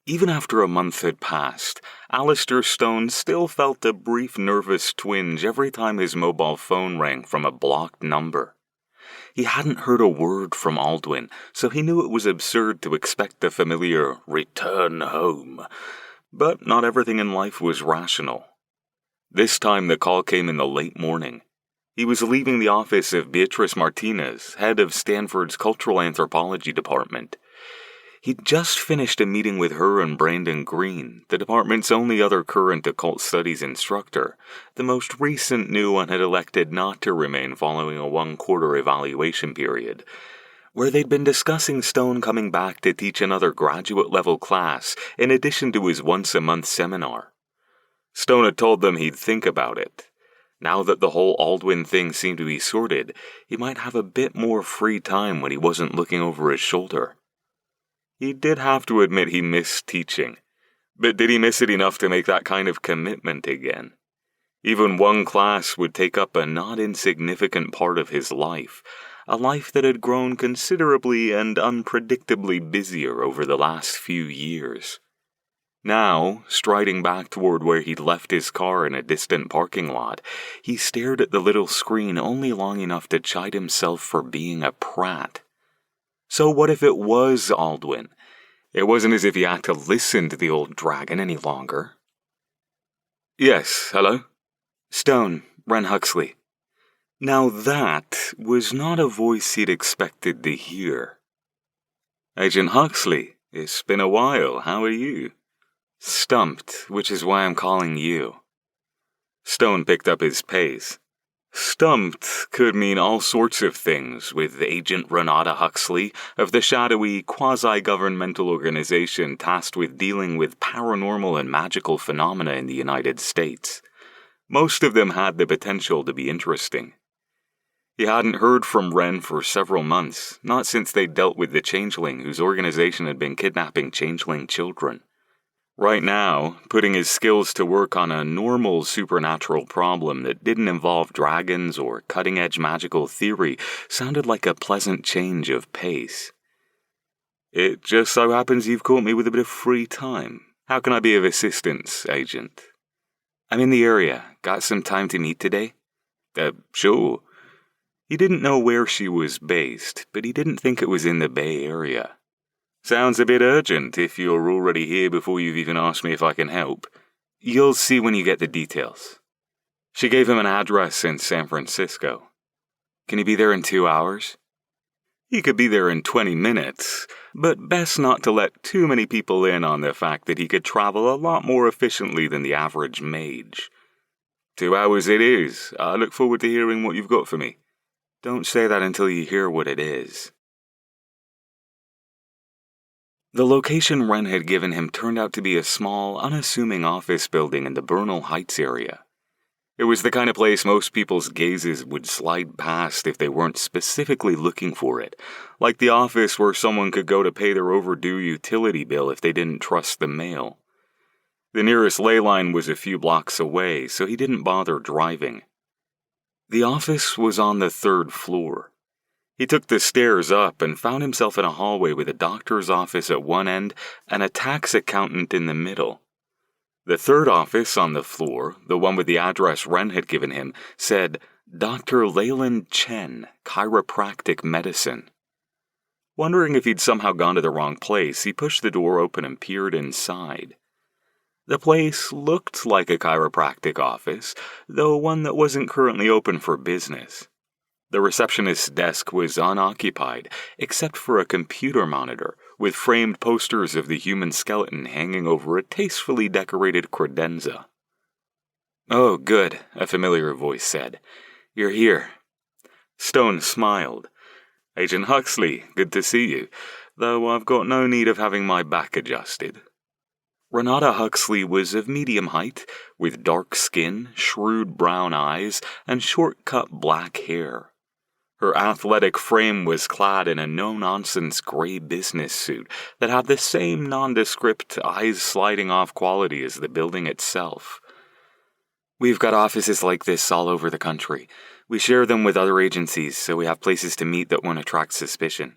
Even after a month had passed, Alastair Stone still felt a brief nervous twinge every time his mobile phone rang from a blocked number. He hadn't heard a word from Aldwyn, so he knew it was absurd to expect the familiar return home. But not everything in life was rational. This time the call came in the late morning. He was leaving the office of Beatrice Martinez, head of Stanford's Cultural Anthropology Department. He'd just finished a meeting with her and Brandon Green, the department's only other current occult studies instructor. The most recent new one had elected not to remain following a one-quarter evaluation period, where they'd been discussing Stone coming back to teach another graduate-level class in addition to his once-a-month seminar. Stone had told them he'd think about it. Now that the whole Aldwyn thing seemed to be sorted, he might have a bit more free time when he wasn't looking over his shoulder. He did have to admit he missed teaching, but did he miss it enough to make that kind of commitment again? Even one class would take up a not insignificant part of his life, a life that had grown considerably and unpredictably busier over the last few years. Now, striding back toward where he'd left his car in a distant parking lot, he stared at the little screen only long enough to chide himself for being a prat. So what if it was Aldwyn? It wasn't as if he had to listen to the old dragon any longer. Yes, hello? Stone, Ren Huxley. Now that was not a voice he'd expected to hear. Agent Huxley, it's been a while, how are you? Stumped, which is why I'm calling you. Stone picked up his pace. Stumped could mean all sorts of things with Agent Renata Huxley of the shadowy, quasi-governmental organization tasked with dealing with paranormal and magical phenomena in the United States. Most of them had the potential to be interesting. He hadn't heard from Ren for several months, not since they dealt with the Changeling whose organization had been kidnapping Changeling children. Right now, putting his skills to work on a normal supernatural problem that didn't involve dragons or cutting-edge magical theory sounded like a pleasant change of pace. It just so happens you've caught me with a bit of free time. How can I be of assistance, Agent? I'm in the area. Got some time to meet today? Sure. He didn't know where she was based, but he didn't think it was in the Bay Area. Sounds a bit urgent if you're already here before you've even asked me if I can help. You'll see when you get the details. She gave him an address in San Francisco. Can he be there in 2 hours? He could be there in 20 minutes, but best not to let too many people in on the fact that he could travel a lot more efficiently than the average mage. 2 hours it is. I look forward to hearing what you've got for me. Don't say that until you hear what it is. The location Ren had given him turned out to be a small, unassuming office building in the Bernal Heights area. It was the kind of place most people's gazes would slide past if they weren't specifically looking for it, like the office where someone could go to pay their overdue utility bill if they didn't trust the mail. The nearest ley line was a few blocks away, so he didn't bother driving. The office was on the 3rd floor. He took the stairs up and found himself in a hallway with a doctor's office at one end and a tax accountant in the middle. The 3rd office on the floor, the one with the address Ren had given him, said, Dr. Leyland Chen, Chiropractic Medicine. Wondering if he'd somehow gone to the wrong place, he pushed the door open and peered inside. The place looked like a chiropractic office, though one that wasn't currently open for business. The receptionist's desk was unoccupied, except for a computer monitor, with framed posters of the human skeleton hanging over a tastefully decorated credenza. Oh, good, a familiar voice said. You're here. Stone smiled. Agent Huxley, good to see you, though I've got no need of having my back adjusted. Renata Huxley was of medium height, with dark skin, shrewd brown eyes, and short-cut black hair. Her athletic frame was clad in a no-nonsense gray business suit that had the same nondescript, eyes-sliding-off quality as the building itself. We've got offices like this all over the country. We share them with other agencies, so we have places to meet that won't attract suspicion.